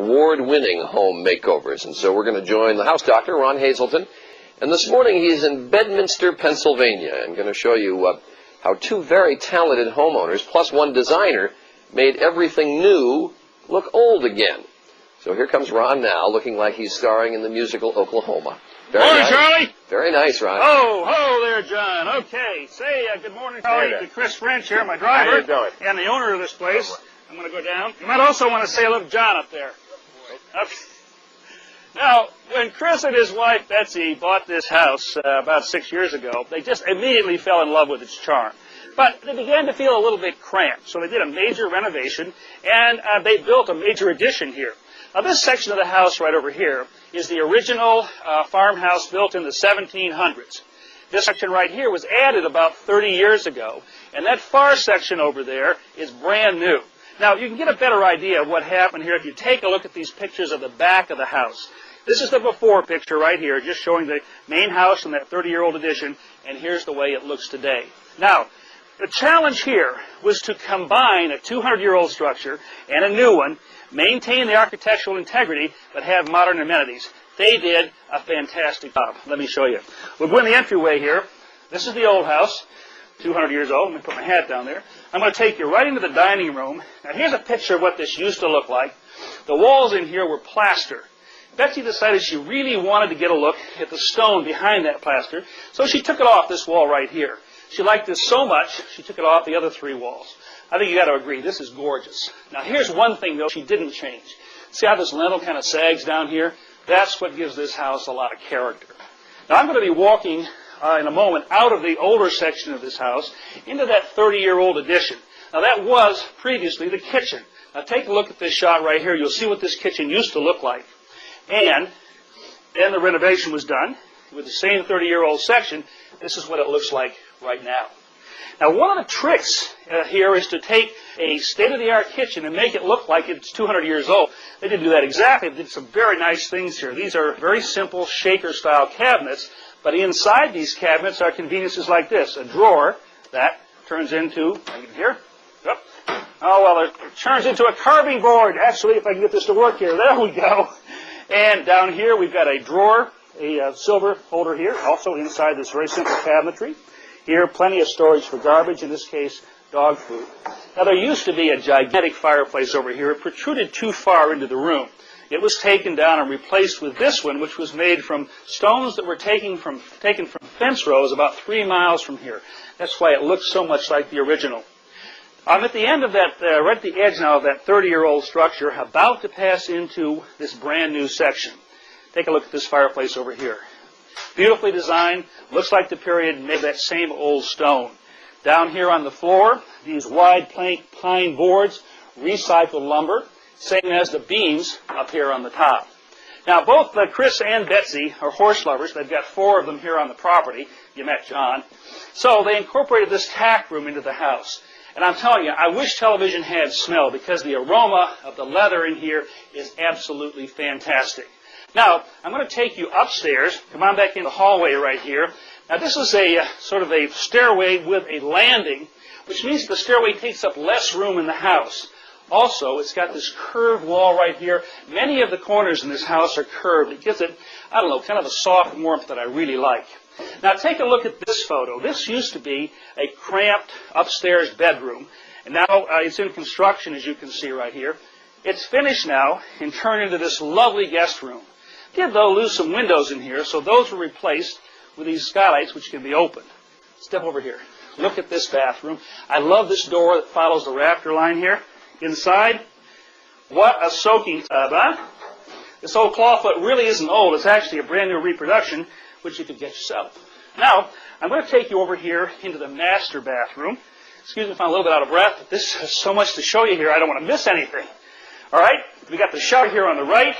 award-winning home makeovers. And so we're going to join the house doctor, Ron Hazelton. And this morning he's in Bedminster, Pennsylvania. I'm going to show you how two very talented homeowners, plus one designer, made everything new look old again. So here comes Ron now, looking like he's starring in the musical Oklahoma. Very morning, nice. Charlie. Very nice, Ron. Oh, hello there, John. Okay, say good morning, Charlie, to Chris French here, my driver, How you doing? and the owner of this place. I'm going to go down. You might also want to say hello to John up there. Okay. Now, when Chris and his wife, Betsy, bought this house about 6 years ago, they just immediately fell in love with its charm. But they began to feel a little bit cramped, so they did a major renovation, and they built a major addition here. Now, this section of the house right over here is the original farmhouse built in the 1700s. This section right here was added about 30 years ago, and that far section over there is brand new. Now, you can get a better idea of what happened here if you take a look at these pictures of the back of the house. This is the before picture right here, just showing the main house and that 30-year-old addition, and here's the way it looks today. Now, the challenge here was to combine a 200-year-old structure and a new one, maintain the architectural integrity, but have modern amenities. They did a fantastic job. Let me show you. We'll go in the entryway here. This is the old house, 200 years old. Let me put my hat down there. I'm going to take you right into the dining room. Now, here's a picture of what this used to look like. The walls in here were plaster. Betsy decided she really wanted to get a look at the stone behind that plaster, so she took it off this wall right here. She liked this so much, she took it off the other three walls. I think you got to agree, this is gorgeous. Now, here's one thing, though, she didn't change. See how this lintel kind of sags down here? That's what gives this house a lot of character. Now, I'm going to be walking in a moment out of the older section of this house into that 30-year-old addition. Now, that was previously the kitchen. Now, take a look at this shot right here. You'll see what this kitchen used to look like. And then the renovation was done with the same 30-year-old section. This is what it looks like right now. Now, one of the tricks here is to take a state-of-the-art kitchen and make it look like it's 200 years old. They didn't do that exactly. They did some very nice things here. These are very simple shaker-style cabinets, but inside these cabinets are conveniences like this. A drawer that turns into, here, yep. Oh, well, it turns into a carving board. Actually, if I can get this to work here, there we go. And down here, we've got a drawer, a silver holder here, also inside this very simple cabinetry. Here, plenty of storage for garbage, in this case, dog food. Now, there used to be a gigantic fireplace over here. It protruded too far into the room. It was taken down and replaced with this one, which was made from stones that were taken from fence rows about 3 miles from here. That's why it looks so much like the original. I'm at the end of that, right at the edge now of that 30-year-old structure, about to pass into this brand new section. Take a look at this fireplace over here. Beautifully designed, looks like the period made that same old stone. Down here on the floor, these wide plank pine boards, recycled lumber, same as the beams up here on the top. Now, both Chris and Betsy are horse lovers. They've got 4 of them here on the property. You met John. So they incorporated this tack room into the house. And I'm telling you, I wish television had smell, because the aroma of the leather in here is absolutely fantastic. Now, I'm going to take you upstairs. Come on back in the hallway right here. Now, this is a sort of a stairway with a landing, which means the stairway takes up less room in the house. Also, it's got this curved wall right here. Many of the corners in this house are curved. It gives it, I don't know, kind of a soft warmth that I really like. Now, take a look at this photo. This used to be a cramped upstairs bedroom, and now it's in construction, as you can see right here. It's finished now and turned into this lovely guest room. Did, though, lose some windows in here, so those were replaced with these skylights, which can be opened. Step over here. Look at this bathroom. I love this door that follows the rafter line here. Inside, what a soaking tub, huh? This old clawfoot really isn't old. It's actually a brand new reproduction, which you could get yourself. Now, I'm going to take you over here into the master bathroom. Excuse me if I'm a little bit out of breath, but this has so much to show you here, I don't want to miss anything. All right, we got the shower here on the right,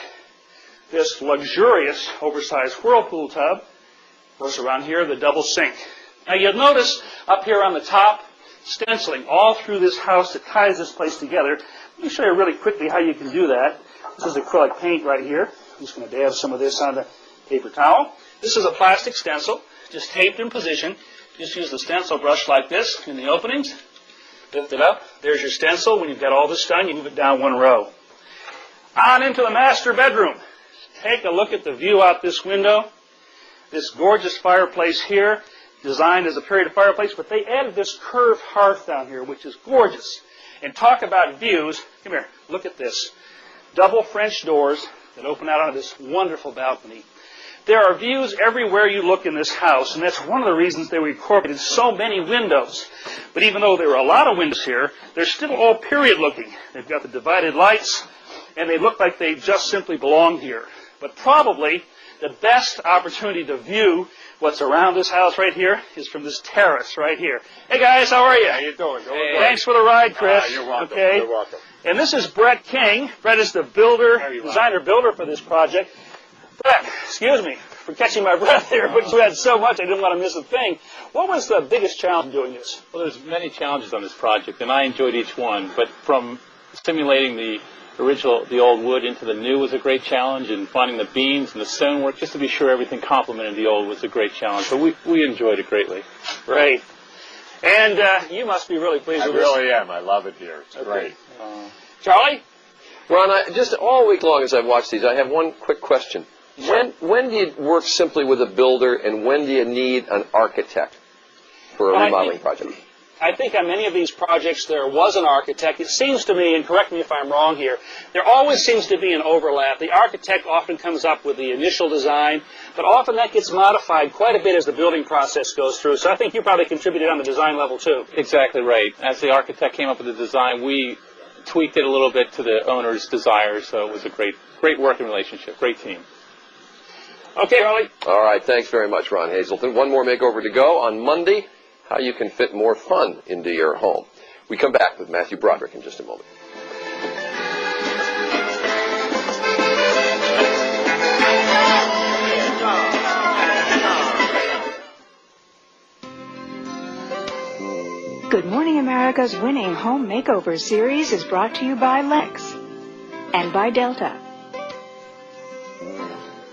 this luxurious oversized whirlpool tub. Of course, around here, the double sink. Now, you'll notice up here on the top, stenciling all through this house that ties this place together. Let me show you really quickly how you can do that. This is acrylic paint right here. I'm just going to dab some of this on the paper towel. This is a plastic stencil, just taped in position. Just use the stencil brush like this in the openings. Lift it up. There's your stencil. When you've got all this done, you move it down one row. On into the master bedroom. Take a look at the view out this window. This gorgeous fireplace here, designed as a period fireplace, but they added this curved hearth down here, which is gorgeous. And talk about views. Come here, look at this. Double French doors that open out onto this wonderful balcony. There are views everywhere you look in this house, and that's one of the reasons they incorporated so many windows. But even though there are a lot of windows here, they're still all period looking. They've got the divided lights, and they look like they just simply belong here. But probably the best opportunity to view what's around this house right here is from this terrace right here. Hey guys, how are you? How you doing? Hey. Thanks for the ride, Chris. You're welcome. Okay. You're welcome. And this is Brett King. Brett is the designer-builder for this project. Brett, excuse me for catching my breath here, but you had so much I didn't want to miss a thing. What was the biggest challenge in doing this? Well, there's many challenges on this project, and I enjoyed each one. But from simulating the old wood into the new was a great challenge, and finding the beams and the stonework, just to be sure everything complemented the old, was a great challenge. But we enjoyed it greatly. Great. And you must be really pleased with this. I really am. I love it here. It's great. Charlie? Ron, just all week long as I've watched these, I have one quick question. Sure. When do you work simply with a builder, and when do you need an architect for a remodeling project? I think on many of these projects there was an architect. It seems to me, and correct me if I'm wrong here, there always seems to be an overlap. The architect often comes up with the initial design, but often that gets modified quite a bit as the building process goes through. So I think you probably contributed on the design level too. Exactly right. As the architect came up with the design, we tweaked it a little bit to the owner's desires, so it was a great working relationship, great team. Okay, Charlie. All right, thanks very much, Ron Hazelton. One more makeover to go on Monday. How you can fit more fun into your home. We come back with Matthew Broderick in just a moment. Good Morning America's winning home makeover series is brought to you by Lex and by Delta.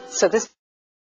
So this